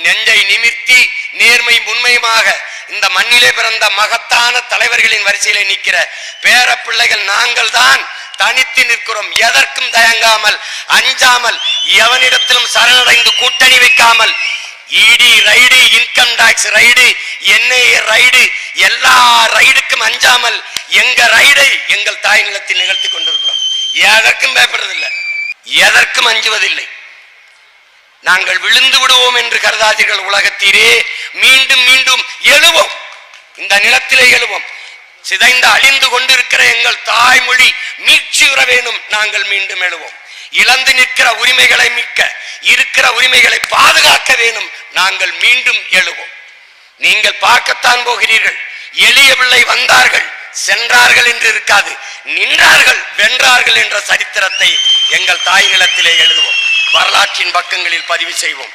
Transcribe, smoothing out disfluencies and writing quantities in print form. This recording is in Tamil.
நெஞ்சை நிமிர்த்தி நேர்மை உண்மையுமாக இந்த மண்ணிலே பிறந்த மகத்தான தலைவர்களின் வரிசையிலே நிற்கிற பேர பிள்ளைகள் நாங்கள் தான் தனித்து நிற்கிறோம். எதற்கும் தயங்காமல், அஞ்சாமல், எவனிடத்திலும் சரணடைந்து கூட்டணி வைக்காமல், ED raid, income tax raid, NIA raid, எல்லா ரைடுக்கும் அஞ்சாமல் எங்க ரைடை எங்கள் தாய் நிலத்தில் நிகழ்த்தி கொண்டிருக்கிறோம். எதற்கும் பயப்படுறதில்லை, எதற்கும் அஞ்சுவதில்லை. நாங்கள் விழுந்து விடுவோம் என்று கருதாதீர்கள். உலகத்தீரே, மீண்டும் மீண்டும் எழுவோம், இந்த நிலத்திலே எழுவோம். சிதைந்து அழிந்து கொண்டிருக்கிற எங்கள் தாய்மொழி மீட்சியுற வேணும். நாங்கள் மீண்டும் எழுவோம். இழந்து நிற்கிற உரிமைகளை மீட்க, இருக்கிற உரிமைகளை பாதுகாக்க வேணும். நாங்கள் மீண்டும் எழுவோம். நீங்கள் பார்க்கத்தான் போகிறீர்கள். எளிய பிள்ளை வந்தார்கள் சென்றார்கள் என்று இருக்காது, நின்றார்கள் வென்றார்கள் என்ற சரித்திரத்தை எங்கள் தாய் நிலத்திலே எழுதுவோம். வரலாற்றின் பக்கங்களில் பதிவு செய்வோம்.